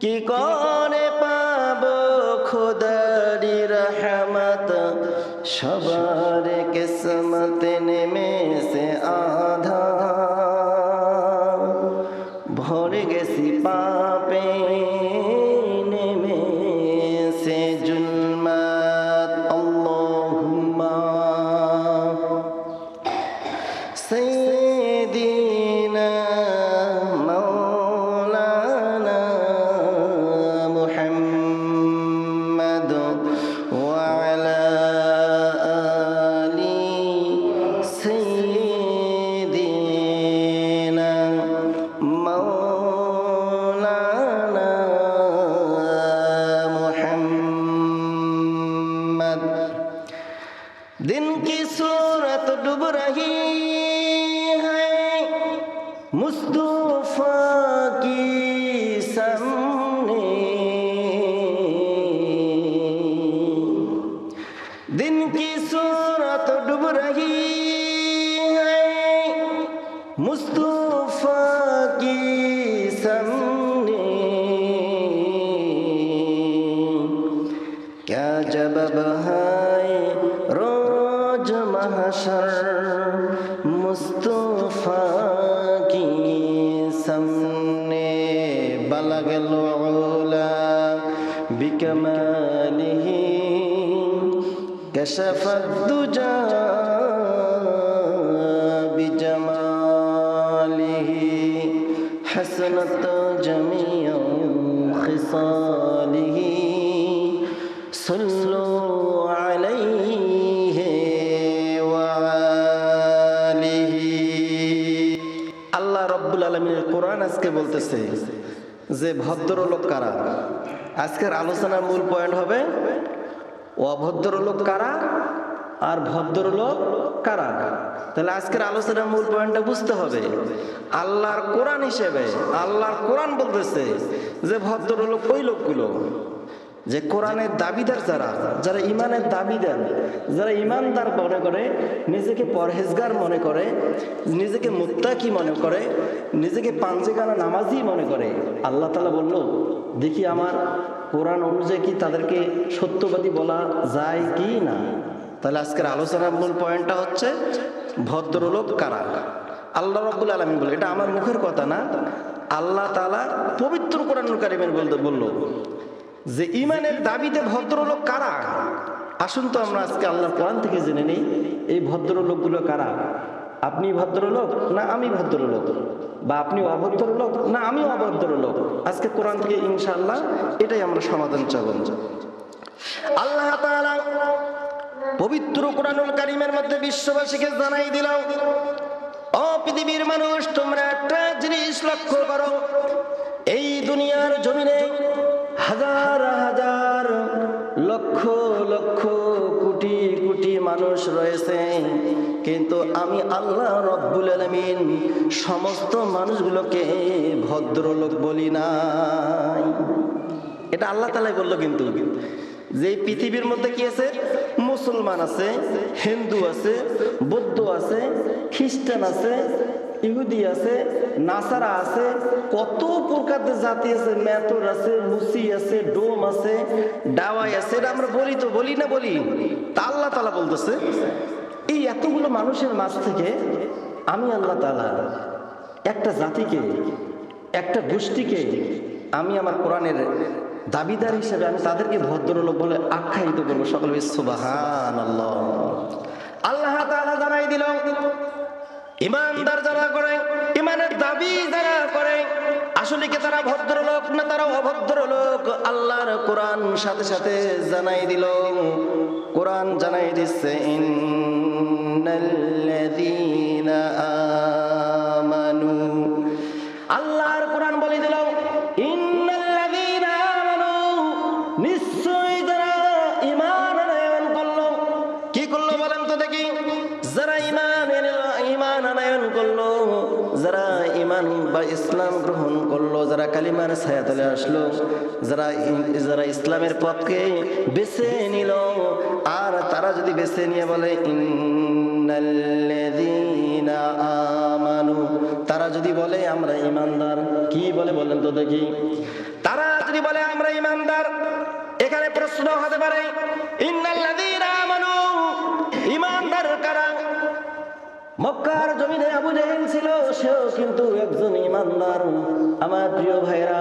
কি করে পাবো খোদারি রহমত, সবার কিসমতে নেমেছে আধার, ভরে গেছি পাপে নেমেছে জুলমাত। আল্লাহুম্মা সাইয়্যিদিনা মাওলানা মুহাম্মদ ওয়া আলা আলি সাইয়্যিদিনা মাওলানা মুহাম্মদ। दिन की सूरत डूब रही है मुस्तफा की सामने, दिन की सूरत डूब रही है मुस्तफा की सामने, क्या जवाब है रोज महशर मुस्तफा की सामने। बलगल उला बिकमालिही कशफत दुजा बिजमालिही, हसनत जमीअ खिसालिही, सल्लु अलैहि वा आलिहि। আল্লাহ রব্বুল আলামিনের কোরআন আজকে বলতেছে যে ভদ্রলোক কারা। আজকের আলোচনার মূল পয়েন্ট হবে অভদ্রলোক কারা আর ভদ্রলোক কারা। তাহলে আজকের আলোচনার মূল পয়েন্টটা বুঝতে হবে। আল্লাহর কোরআন হিসেবে আল্লাহর কোরআন বলতেছে যে ভদ্রলোক ওই লোকগুলো যে কোরআনের দাবিদার, যারা ইমানের দাবিদার, যারা ইমানদার মনে করে, নিজেকে পরহেজগার মনে করে, নিজেকে মুত্তাকি মনে করে, নিজেকে পাঞ্জেগানা নামাজি মনে করে। আল্লাহ তাআলা বলল, দেখি আমার কোরআন অনুযায়ী কি তাদেরকে সত্যবাদী বলা যায় কি না। তাহলে আজকের আলোচনার মূল পয়েন্টটা হচ্ছে ভদ্রলোক কারা। আল্লাহ রাব্বুল আলামিন বলে, এটা আমার মুখের কথা না, আল্লাহ তাআলা পবিত্র কোরআনুল কারীমে বলল যে ইমানের দাবিতে ভদ্রলোক কারা। আসুন তো আমরা আজকে আল্লাহর কোরআন থেকে জেনে নেই এই ভদ্রলোকগুলো কারা। আপনি ভদ্রলোক না আমি ভদ্রলোক, বা আপনি অভদ্রলোক না আমি অভদ্রলোক। আজকে কোরআন থেকে ইনশাআল্লাহ এটাই আমরা সমাধান চাবো। আল্লাহ তাআলা পবিত্র কোরআনুল কারীমের মধ্যে বিশ্ববাসীকে জানাই দিল, ও পৃথিবীর মানুষ, তোমরা একটা জিনিস লক্ষ্য করো, এই দুনিয়ার জমিনে হাজার হাজার লক্ষ লক্ষ কোটি কোটি মানুষ রয়েছে, কিন্তু আমি আল্লাহ রব্বুল আলামিন সমস্ত মানুষগুলোকে ভদ্রলোক বলি নাই। এটা আল্লাহ তাআলাই বললো। কিন্তু যে পৃথিবীর মধ্যে কি আছে, মুসলমান আছে, হিন্দু আছে, বৌদ্ধ আছে, খ্রিস্টান আছে, ইহুদি আছে, নাসারা আছে, কত প্রকারের জাতি আছে, মেথর আছে, মুসি আছে, ডোম আছে, ডাওয়াই আছে। এটা আমরা বলি তো বলি না বলি। তা আল্লাহ তাআলা বলতেছে এই এতগুলো মানুষের মাঝ থেকে আমি আল্লাহ তাআলা একটা জাতিকে, একটা গোষ্ঠীকে আমি আমার কোরআনের দাবিদার হিসেবে আমি তাদেরকে ভদ্রলোক বলে আখ্যায়িত করবো। সকল সুবহানাল্লাহ। আল্লাহ তাআলা জানাই দিল, ইমানদার যারা করে, ইমানের দাবি যারা করে, আসলে কি তারা ভদ্রলোক না তারা অভদ্রলোক? আল্লাহর কোরআন সাথে সাথে জানাই দিল। কোরআন জানাই দিচ্ছে, ইন্নাল্লাযীনা আমানু, আল্লাহর কোরআন বলে দিল, ইন্নাল্লাযীনা আমানু, নিশ্চয়ই যারা ঈমান আনয়ন করলো। কি করলো বলেন তো দেখি? যারা ঈমান আনয়ন করলো, যারা ঈমান বা ইসলাম গ্রহণ করলো, যারা কালিমার ছায়াতলে আসলো, যারা ইসলামের পথকে বেছে নিল, আর তারা যদি বেছে নিয়ে বলে ইন্নাল্লাযীনা আমানু, তারা যদি বলে আমরা ঈমানদার, কি বলে বলেন তো দেখি? তারা যদি বলে আমরা ঈমানদার, এখানে প্রশ্ন হতে পারে ইন্নাল্লাযীনা আমানু, ঈমানদার কারা? মক্কার জমিনে আবু জেহেল ছিল, সেও কিন্তু একজন ঈমানদার। আমার প্রিয় ভাইরা,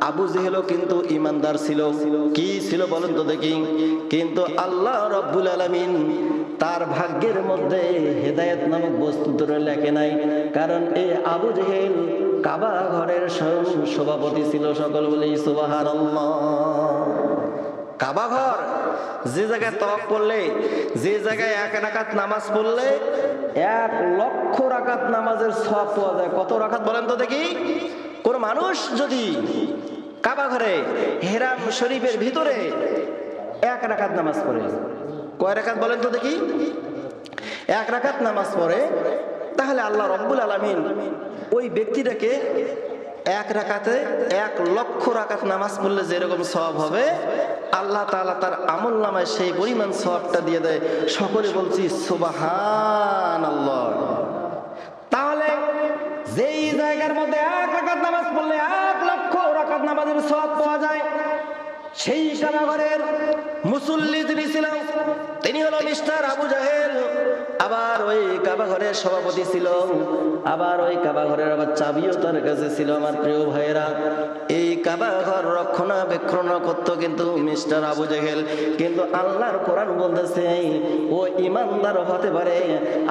আবু জেহেলও কিন্তু ঈমানদার ছিল। কি ছিল বলেন তো দেখি? কিন্তু আল্লাহ রাব্বুল আলামিন তার ভাগ্যের মধ্যে হেদায়েত নামক বস্তু ধরে লেখে নাই। কারণ এই আবু জেহেল কাবা ঘরের স্বয়ং সভাপতি ছিল। সকল বলি সুবহানাল্লাহ। কাবা ঘর যে জায়গায় তওয়াফ করলে, যে জায়গায় 1 রাকাত নামাজ পড়লে 1 লক্ষ রাকাত নামাজের সওয়াব পাওয়া যায়। কত রাকাত বলেন তো দেখি? কোন মানুষ যদি কাবা ঘরে হেরাম শরীফের ভিতরে 1 রাকাত নামাজ পড়ে, কয় রাকাত বলেন তো দেখি? 1 রাকাত নামাজ পড়ে, তাহলে আল্লাহ রাব্বুল আলামিন ওই ব্যক্তিটাকে 1 রাকাতে 1 লক্ষ রাকাত নামাজ পড়লে যেরকম সওয়াব হবে, আল্লাহ তাআলা তার আমল নামায় সেই পরিমাণ সওয়াবটা দিয়ে দেয়। সকলে বলছি সুবহানাল্লাহ। তাহলে যেই জায়গার মধ্যে 1 রাকাত নামাজ পড়লে 1 লক্ষ রাকাত নামাজের সওয়াব পাওয়া যায়, সেই কাবা ঘরের মুসল্লি যিনি ছিলেন তিনি হলো মিস্টার আবু জাহেল। আবার ওই কাবা ঘরের সভাপতি ছিল, আবার ওই কাবা ঘরের আবার চাবিও তার কাছে ছিল। আমার প্রিয় ভাইয়েরা, এই কাবা ঘর রক্ষণাবেক্ষণ করতো কিন্তু মিস্টার আবু জাহেল। কিন্তু আল্লাহর কোরআন বলতেছে ও ঈমানদার হতে পারে,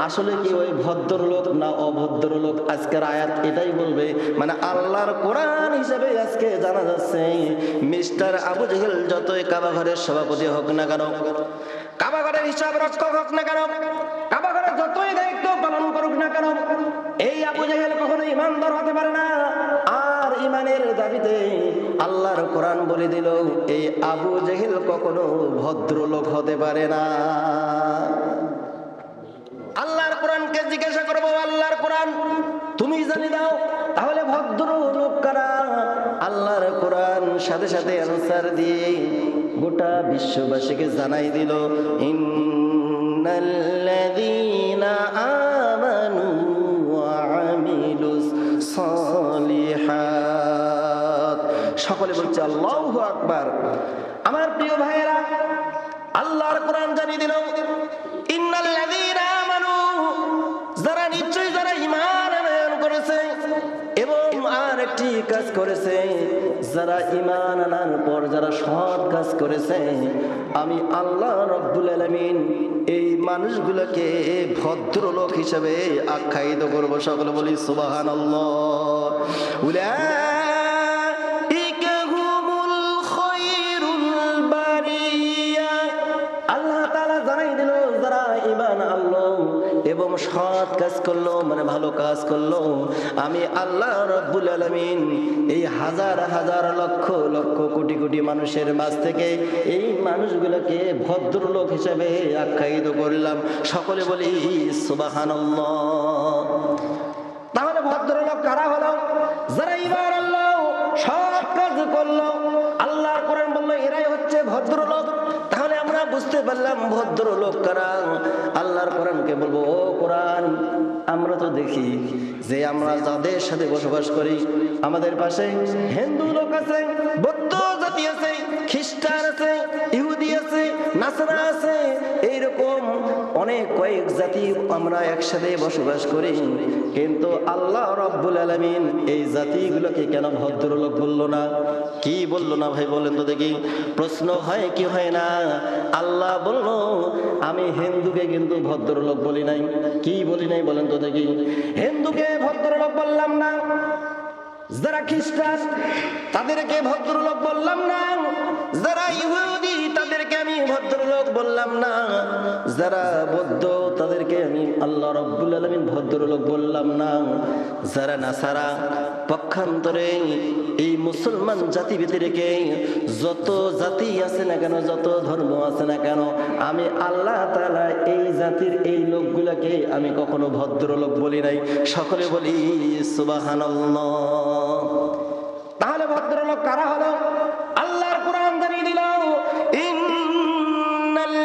আসলে কি ওই ভদ্রলোক না অভদ্রলোক? আজকের আয়াত এটাই বলবে। মানে আল্লাহর কোরআন হিসেবে আজকে জানা যাচ্ছে মিস্টার আবু জেহেল যতই কাবা ঘরের সভাপতি হোক না কেন, কাবা ঘরের হিসাব রক্ষক হোক না কেন, কাবা ঘরের যতই দায়িত্ব পালন করুক না কেন, এই আবু জেহেল কখনো ঈমানদার হতে পারে না। আর ঈমানের দাবিতে আল্লাহর কোরআন বলে দিল এই আবু জেহেল কখনো ভদ্রলোক হতে পারে না। আল্লাহর কোরআনকে জিজ্ঞাসা করবো, আল্লাহর কোরআন তুমি জানি দাও তাহলে ভদ্রলোক কারা? আল্লাহর কোরআন সাথে সাথে অ্যানসার দিয়ে গোটা বিশ্ববাসীকে জানাই দিল ইন্নাল্লাযীনা আমানু ওয়া আমিলুস সালিহাত। সকলে বলছে আল্লাহু আকবার। আমার প্রিয় ভাইয়েরা, আল্লাহর কোরআন জানিয়ে দিল ইন্নাল্লাযীনা আমানু, যারা নিশ্চয়ই যারা ঈমান আনয়ন করেছে এবং আর একটি কাজ করেছে, যারা ঈমান আনার পর যারা সৎ কাজ করেছে, আমি আল্লাহ রাব্বুল আলামিন এই মানুষগুলোকে ভদ্রলোক হিসেবে আখ্যায়িত করব। সকলে বলি সুবহানাল্লাহ। উলাইকা হুমুল খায়রুল বারিয়া। আল্লাহ তাআলা জানাই দিল যারা ঈমান আনলো এবং সৎ কাজ করলো, মানে ভালো কাজ করলো, আমি আল্লাহ রাব্বুল আলামিন এই হাজার হাজার লক্ষ লক্ষ কোটি কোটি মানুষের মাঝ থেকে এই মানুষগুলোকে ভদ্রলোক হিসেবে আখ্যায়িত করলাম। সকলে বলি সুবহানাল্লাহ। তাহলে ভদ্রলোক কারা হলো? যারা ঈমান আনলো, সৎ কাজ করলো। আল্লাহর কোরআন বললো এরাই হচ্ছে ভদ্রলোক। তাহলে আমরা বুঝতে পারলাম ভদ্রলোক কারা। আল্লাহর কোরআনকে বলবো, ও কোরআন, আমরা তো দেখি যে আমরা যাদের সাথে বসবাস করি, আমাদের পাশে হিন্দু লোক আছে, বৌদ্ধ জাতি আছে, খ্রিস্টান আছে, ইহুদি আছে, নাসারা আছে, এইরকম অনেক কয়েক জাতি আমরা একসাথে বসবাস করি। কিন্তু আল্লাহ রাব্বুল আলামিন এই জাতিগুলোকে কেন ভদ্রলোক বললো না? কি বললো না ভাই বলেন তো দেখি? প্রশ্ন হয় কি হয় না? আল্লাহ বলল আমি হিন্দুকে কিন্তু ভদ্রলোক বলি নাই। কি বলি নাই বলেন তো দেখি? হিন্দুকে ভদ্রলোক বললাম না, যারা খ্রিস্টান তাদেরকে ভদ্রলোক বললাম না, যারা ইহুদি তাদেরকে আমি ভদ্রলোক বললাম না, যারা বৌদ্ধ তাদেরকে আমি আল্লাহ রাব্বুল আলামিন ভদ্রলোক বললাম না, যারা নাসারা পক্ষান্তরে এই মুসলমান জাতি ভিতরে যত জাতি আছে না কেন, যত ধর্ম আছে না কেন, আমি আল্লাহ তাআলা এই জাতির এই লোকগুলোকে আমি কখনো ভদ্রলোক বলি নাই। সকলে বলি সুবহানাল্লাহ। তাহলে ভদ্রলোক কারা হলো? আল্লাহর কোরআন জানিয়ে দিল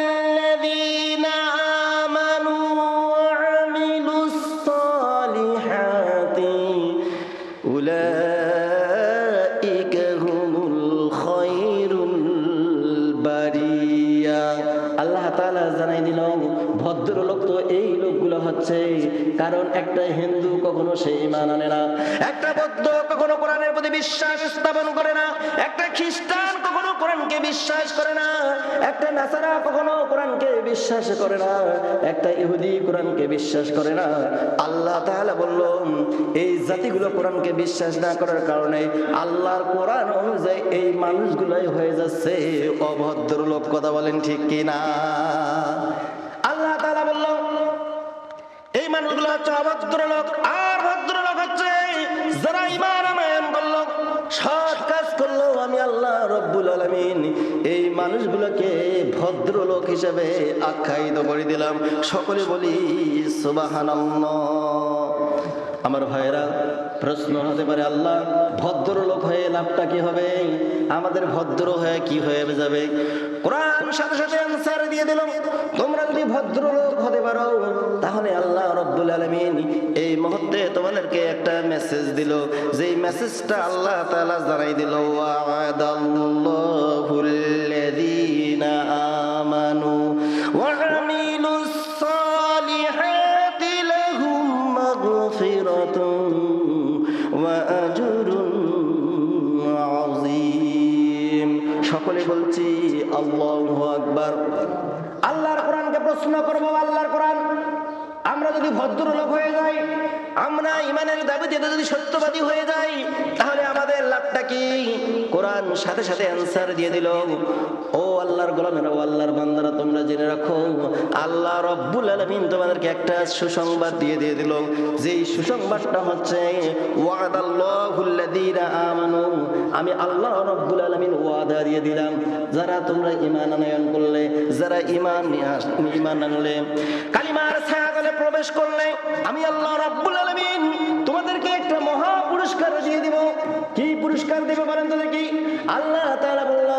ইন্নাল্লাযীনা আমানু ওয়া আমিলুস সালিহাতি উলাইকা হুমুল তাআলা জানাই দিল ভদ্রলোক তো এই লোকগুলো হচ্ছে, কারণ একটা হিন্দু কখনো সে ঈমান আনে না, একটা বৌদ্ধ কখনো কোরআনের প্রতি বিশ্বাস স্থাপন করে না, একটা খ্রিস্টান কখনো কোরআনকে বিশ্বাস করে না, একটা নাসারা কখনো কোরআনকে বিশ্বাস করে না, একটা ইহুদি কোরআনকে বিশ্বাস করে না। আল্লাহ তাআলা বলল এই জাতিগুলো কোরআনকে বিশ্বাস না করার কারণে আল্লাহর কোরআন অনুযায়ী এই মানুষগুলাই হয়ে যাচ্ছে অভদ্র লোক। কথা বলেন ঠিক কিনা? আল্লাহ তাআলা বলল এই মানুষগুলো হচ্ছে অভদ্র লোক, আর ভদ্র লোক হচ্ছে যারা ঈমান আনয়ন করলো, সৎ কাজ করলো। আমি আল্লাহ রব্বুল আলামিন এই মানুষগুলোকে ভদ্র লোক হিসেবে আখ্যায়িত করে দিলাম। সকলে বলি সুবহানাল্লাহ। আমার ভাইয়েরা, প্রশ্ন হতে পারে আল্লাহ ভদ্রলোক হয়ে লাভটা কি হবে? আমাদের ভদ্র হয়ে কি হয়ে যাবে? কোরআন সাথে সাথে আনসার দিয়ে দিল, তোমরা যদি ভদ্রলোক হতে পারো তাহলে আল্লাহ রব্বুল আলামিন এই মুহূর্তে তোমাদেরকে একটা মেসেজ দিল, যেই মেসেজটা আল্লাহ তাআলা জানাই দিল, ওয়া'দাল্লাহুল্লাযীনা আমানু ওয়া আমিলুস সালিহাতি লাহুম মাগফিরাতুন ওয়া আজরুন আযীম। সকলে বলছি আল্লাহু আকবার। আল্লাহর কোরআনকে প্রশ্ন করব, আল্লাহর কোরআন আমরা যদি ভদ্রলোক হয়ে যাই, আমরা ইমানের দাবিতে যদি সত্যবাদী হয়ে যাই, তাহলে আমাদের লাভটা কি? কোরআন সাথে সাথে অ্যানসার দিয়ে দিল, ও আল্লাহর গোলামেরা, ও আল্লাহর বান্দারা, তোমরা জেনে রাখো আল্লাহ রব্বুল আলামিন তোমাদেরকে একটা সুসংবাদ দিয়ে দিল। যেই সুসংবাদটা হচ্ছে ওয়াদাল্লাহুল্লাযীনা আমানু, আমি আল্লাহ রব্বুল আলামিন ওয়াদা দিয়ে দিলাম যারা তোমরা ঈমান আনয়ন করলে, যারা ঈমান আনলে, কালিমার ছায়াতলে প্রবেশ করলে, আমি আল্লাহ রাব্বুল আলামিন তোমাদেরকে একটা মহা পুরস্কার দিয়ে দিব। কি পুরস্কার দেব বলেন তো দেখি? আল্লাহ তাআলা বলল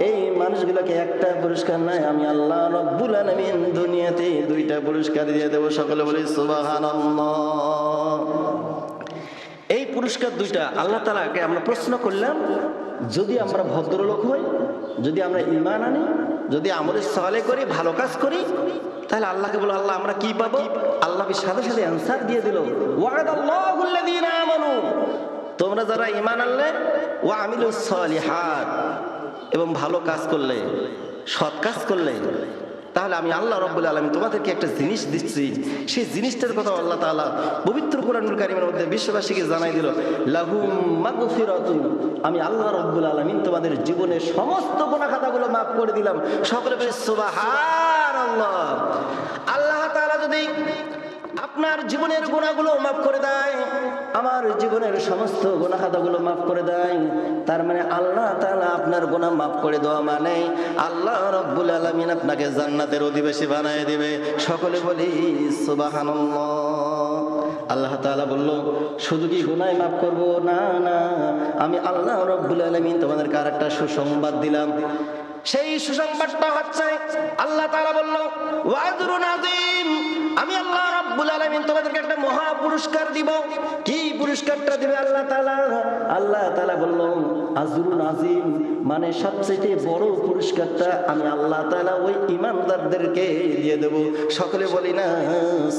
এই মানুষগুলোকে একটা পুরস্কার নয়, আমি আল্লাহ রাব্বুল আলামিন দুনিয়াতে দুইটা পুরস্কার দিয়ে দেব। সকলে বলি সুবহানাল্লাহ। এই পুরস্কার দুইটা আল্লাহ তাআলাকে আমরা প্রশ্ন করলাম, যদি আমরা ভদ্রলোক হই, যদি আমরা ঈমান আনি, যদি আমলে সালেহ করি, ভালো কাজ করি, তাহলে আল্লাহকে বলো আল্লাহ আমরা কি পাবো? আল্লাহ সাথে সাথে অ্যানসার দিয়ে দিল, ওয়াদাল্লাহুল্লাযীনা আমানু, তোমরা যারা ঈমান আনলে, ওয়া আমিলুস সালিহাত, এবং ভালো কাজ করলে, সৎ কাজ করলে, তাহলে আমি আল্লাহ রাব্বুল আলামিন তোমাদেরকে একটা জিনিস দিচ্ছি। সেই জিনিসটার কথা আল্লাহ তাআলা পবিত্র কোরআনুল কারীমের মধ্যে বিশ্ববাসীকে জানাই দিল, লাহুম মাগফিরাতুন, আমি আল্লাহ রাব্বুল আলামিন তোমাদের জীবনের সমস্ত গুনাহ খাতাগুলো মাফ করে দিলাম। সকলে বলে সুবহানাল্লাহ। আল্লাহ তাআলা যদি আপনার জীবনের গুনাহগুলো মাফ করে দেয়, আমার জীবনের সমস্ত গুনাহ খাতাগুলো মাফ করে দেয়, তার মানে আল্লাহ তাআলা আপনার গুনাহ মাফ করে দেওয়া মানে আল্লাহ রাব্বুল আলামিন আপনাকে জান্নাতের অধিবাসী বানায় দিবে। সকলে বলি সুবহানাল্লাহ। আল্লাহ তাআলা বলল শুধু কি গুনাহ মাফ করব? না না, আমি আল্লাহ রাব্বুল আলামিন তোমাদেরকে আরেকটা সুসংবাদ দিলাম। সেই সুসংবাদটা হচ্ছে আল্লাহ তাআলা বলল ওয়া আজরুন আযীম, আমি আল্লাহ রাব্বুল আলামিন তোমাদেরকে একটা মহা পুরস্কার দিব। কি পুরস্কারটা দিবে আল্লাহ তাআলা? আল্লাহ তাআলা বলল আজরুন আযীম, মানে সবচেয়ে বড় পুরস্কারটা আমি আল্লাহ তাআলা ওই ঈমানদারদেরকে দিয়ে দেব। সকলে বলি না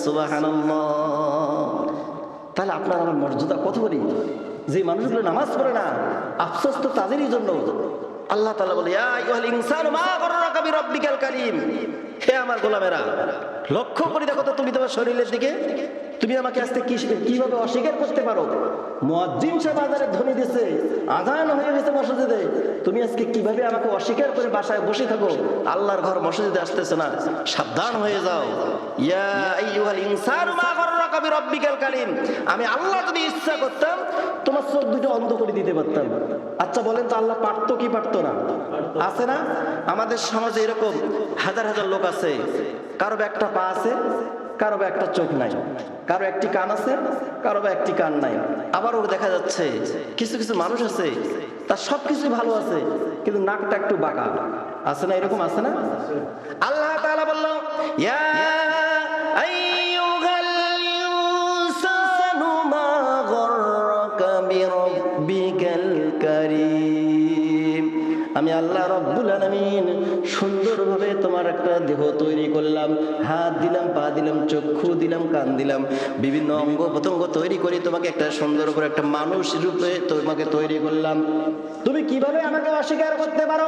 সুবহানাল্লাহ। তাহলে আপনার আমার মর্যাদা কত বলি? যে মানুষগুলো নামাজ পড়ে না, আফসোস তো তাদেরই জন্য। আল্লাহ তাআলা বলে ইয়া আইয়ুহাল ইনসানু মা গাররাকা বিরাব্বিকাল কারীম, হে আমার গোলামেরা, লক্ষ্য করে দেখো তো তুমি তোমার শরীরের দিকে, তুমি আমাকে আজকে কিভাবে অস্বীকার করতে পারো? মুয়াজ্জিন সাহেব আজানে ধ্বনি দিয়েছে, আজান হয়ে গেছে মসজিদে, তুমি আজকে কিভাবে আমাকে অস্বীকার করে বাসায় বসে থাকো? আল্লাহর ঘর মসজিদে আসতেছে না, সাবধান হয়ে যাও। ইয়া আইয়ুহাল ইনসানু মা গাররাকা বিরাব্বিকাল কারীম, আমি আল্লাহ যদি ইচ্ছা করতাম তোমার চোখ দুটো অন্ধ করে দিতে পারতাম। আচ্ছা বলেন তো আল্লাহ পারতো কি পারতো না? আছে না? আমাদের সমাজে এরকম হাজার হাজার লোক আছে, কারো একটা পা আছে, কারো একটা চোখ নাই, কারো একটি কান আছে, কারো একটি কান নাই। আবার ওর দেখা যাচ্ছে কিছু কিছু মানুষ আছে তার সবকিছু ভালো আছে, কিন্তু নাকটা একটু বাঁকা আছে না? এরকম আছে না? আল্লাহ তাআলা বলল ইয়া আইয়ুহাল ইনসানু মা গাররাকা বিরাব্বিকাল কারীম, আমি আল্লাহ রব্বুল আলামিন সুন্দরভাবে তোমার একটা দেহ তৈরি করলাম, হাত দিলাম, পা দিলাম, চক্ষু দিলাম, কান দিলাম, বিভিন্ন অঙ্গ প্রত্যঙ্গ তৈরি করে তোমাকে একটা সুন্দর করে একটা মানুষ রূপে তোমাকে তৈরি করলাম। তুমি কিভাবে আমাকে অস্বীকার করতে পারো?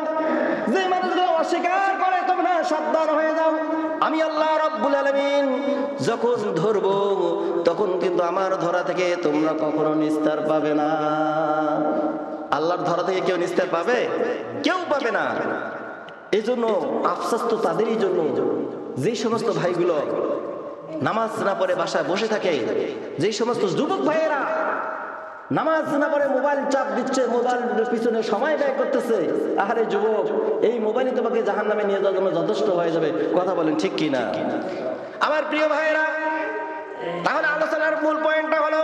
যে মানুষগুলো অস্বীকার করে তোমরা সাবধান হয়ে যাও। আমি আল্লাহ রব্বুল আলামিন যখন ধরবো তখন কিন্তু আমার ধরা থেকে তোমরা কখনো নিস্তার পাবে না। আল্লাহর ধরা থেকে কেউ নিস্তার পাবে? কেউ পাবে না। এই জন্য আফসোস তো তাদেরই জন্য যে সমস্ত ভাইগুলো নামাজ না পড়ে বাসায় বসে থাকে, যে সমস্ত যুবক ভাইয়েরা নামাজ না পড়ে মোবাইল চাপ দিচ্ছে, মোবাইলের পিছনে সময় ব্যয় করতেছে। আহারে যুবক, এই মোবাইলই তোমাকে জাহান্নামে নিয়ে যাওয়ার জন্য যথেষ্ট হয়ে যাবে। কথা বলেন ঠিক কি না? আমার প্রিয় ভাইয়েরা, তাহলে আলোচনার মূল পয়েন্টটা হলো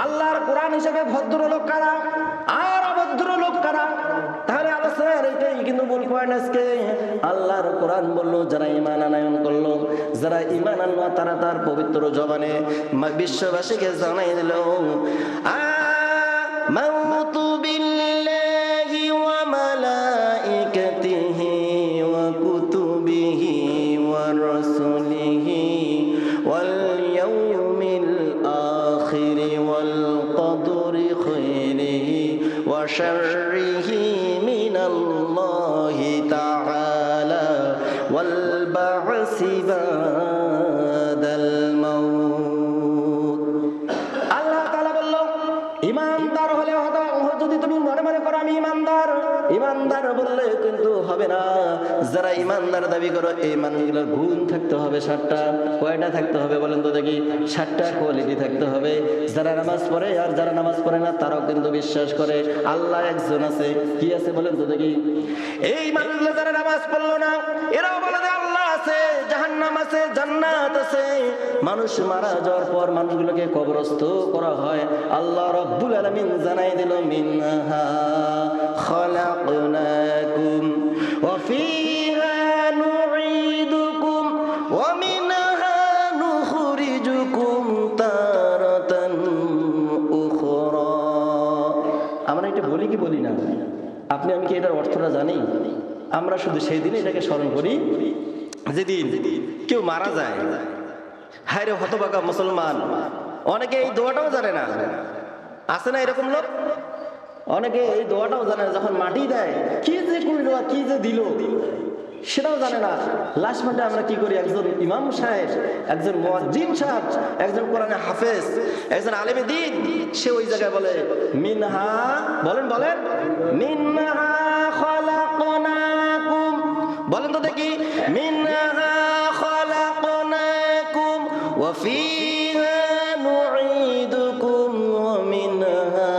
আল্লাহর কোরআন হিসেবে ভদ্রলোক কারা আর অভদ্র লোক কারা। তাহলে আলোচনার এইটাই কিন্তু মূল পয়েন্ট আজকে। আল্লাহর কোরআন বললো যারা ঈমান আনয়ন করলো, যারা ঈমান আনলো তারা তার পবিত্র জবানে বিশ্ববাসীকে জানাই দিল আমানতু বিল্লাহি ওয়া মালাইকাতিহি ওয়া কুতুবিহি ওয়া রাসূলিহি ওয়াল ইয়াউমিল আখির ওয়াল কদরি খাইরিহি ওয়া শাররিহি মিনাল্লাহি তাআলা ওয়াল বা'সি বাদাল মাউত। আল্লাহ তাআলা বলল, ইমানদার হলে যদি তুমি মনে মনে করো আমি ইমানদার, ইমানদার বললে কিন্তু হবে না। যারা ইমানদার দাবি করো এই ইমানগুলোর গুণ থাকতে হবে 7টা। কয়টা থাকতে হবে বলেন তো দেখি? 7টা কোয়ালিটি থাকতে হবে। যারা নামাজ পড়ে আর যারা নামাজ পড়ে না তারাও কিন্তু বিশ্বাস করে আল্লাহ একজন আছে। কি আছে বলেন তো দেখি? এই মানুষগুলো যারা নামাজ পড়লো না এরাও বলে যে আল্লাহ আছে, জাহান্নাম আছে, জান্নাত আছে। মানুষ মারা যাওয়ার পর মানুষগুলোকে কবরস্থ করা হয়। আল্লাহ রব্বুল আলামিন জানাই দিল মিনহা খালাকনাকুম ওয়া ফিহা নুঈদুকুম ওয়া মিনহা নুখরিজুকুম তারাতান উখরা। আমরা এটা বলি কি বলি না? আপনি আমি কি এটার অর্থটা জানি? আমরা শুধু সেই দিনে এটাকে স্মরণ করি যেদিন কেউ মারা যায়। হায় রে হতভাগা মুসলমান, অনেকে এই দোয়াটাও জানে না। আছে না এরকম লোক? অনেকে এই দোয়াটাও জানে না। যখন মাটি দেয় কি যে করলো আর কি যে দিল সেটাও জানে না। লাস্ট মাঠে আমরা কি করি? একজন ইমাম সাহেব, একজন মুয়াজ্জিন সাহেব, একজন কোরআনে হাফেজ, একজন আলেমে দ্বীন, সে ওই জায়গায় বলে মিনহা, বলেন বলেন, মিনহা খালাকনাকুম। বলেন তো দেখি, মিনহা খালাকনাকুম ওয়া ফিহা নুঈদুকুম ওয়া মিনহা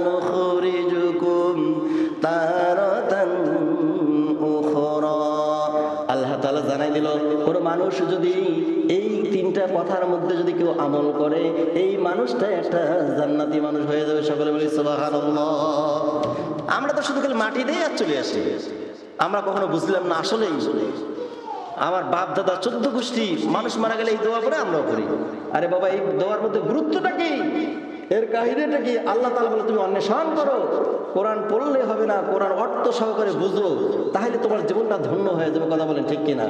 নুখরিজুকুম তারাতান উখরা। আল্লাহ তাআলা জানাই দিল, কোন মানুষ যদি এই 3টা কথার মধ্যে যদি কেউ আমল করে এই মানুষটা একটা জান্নাতি মানুষ হয়ে যাবে। সকলে বলি সুবহানাল্লাহ। আমরা তো শুধু খালি মাটি দিয়ে আর চলে আসি। আমরা কখনো বুঝলাম না আসলেই আমার বাপ দাদা 14 গোষ্ঠী মানুষ মারা গেলে এই দোয়া করে আমরাও করি। আরে বাবা, এই দোয়ার মধ্যে গুরুত্বটা কি? এর কাহিনীটা কি? আল্লাহ তাআলা বলে তুমি অন্বেষণ করো। কোরআন পড়লে হবে না, কোরআন অর্থ সহকারে বুঝো, তাহলে তোমার জীবনটা ধন্য হয়ে যাবে। কথা বলেন ঠিক কিনা?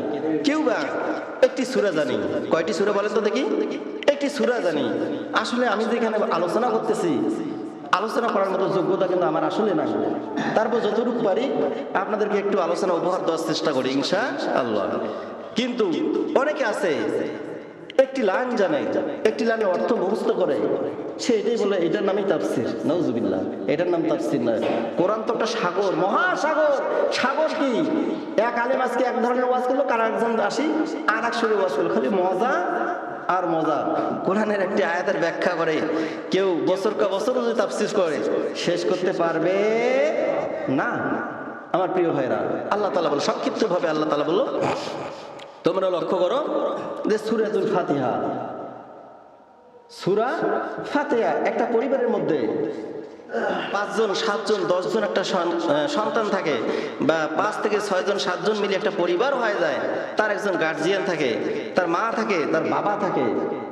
কেউ বা একটি সূরা জানি। কয়টি সূরা বলেন তো দেখি? একটি সূরা জানি। আসলে আমি যেখানে আলোচনা করতেছি, আলোচনা করার মতো যোগ্যতা কিন্তু আমার আসলে না। তারপর যতটুকু পারি আপনাদেরকে একটু আলোচনা উপহার দেওয়ার চেষ্টা করি ইনশাআল্লাহ। কিন্তু অনেকে আছে একটি লাইন জানে, একটি লাইনের অর্থ মুখস্থ করে, সে এটাই বলে এটার নামই তাফসীর। নাউজুবিল্লাহ, এটার নাম তাফসীর নয়। কোরআন তো একটা সাগর, মহাসাগর। সাগর কি? এক আলেম আজকে এক ধরনের ওয়াজ করলো, কার একজন আসি আর এক সুরে ওয়াজ করলো, খালি মজা আর মজা। কোরআনের একটি আয়াতের ব্যাখ্যা করে কেউ বছর কা বছর যদি তাফসীর করে শেষ করতে পারবে না। আমার প্রিয় ভাইরা, আল্লাহ তাআলা বলে সংক্ষিপ্তভাবে, আল্লাহ তাআলা বলল তোমরা লক্ষ্য করো যে সূরাতুল ফাতিহা, সূরা ফাতিহা একটা পরিবারের মধ্যে 5 জন 7 জন 10 জন একটা সন্তান থাকে, বা 5 থেকে 6 জন 7 জন মিলে একটা পরিবার হয়ে যায়। তার একজন গার্জিয়ান থাকে, তার মা থাকে, তার বাবা থাকে।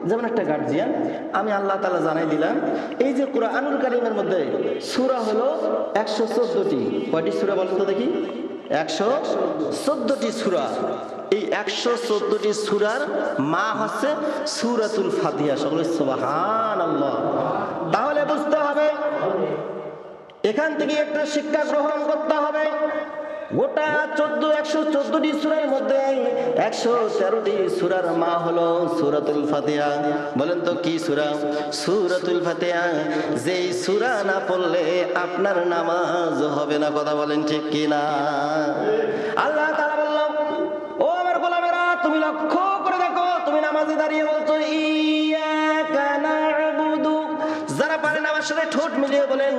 যেমন একটা গার্জিয়ান, আমি আল্লাহ তাআলা জানাই দিলাম এই যে কুরআনুল কারীমের মধ্যে সূরা হলো 114টি। কয়টি সূরা বলেন তো দেখি? 114টি সূরা। এই 114টি সূরার মা হচ্ছে সূরাতুল ফাতিহা। সকলে সুবহানাল্লাহ। তাহলে বুঝতে হবে, এখান থেকে একটা শিক্ষা গ্রহণ করতে হবে। গোটা 114টি সূরার মধ্যে 113টি সূরার মা হলো সূরাতুল ফাতিহা। বলেন তো কি সূরা? সূরাতুল ফাতিহা। যেই সূরা না পড়লে আপনার নামাজ হবে না। কথা বলেন ঠিক কি না? আল্লাহ তাআলা বলল, ও আমার গোলামেরা, তুমি লক্ষ্য করে দেখো, তুমি নামাজে দাঁড়িয়ে বলছো ইয়্যাকা না'বুদু। যারা পারেন আমার সাথে ঠোঁট মিলিয়ে বলেন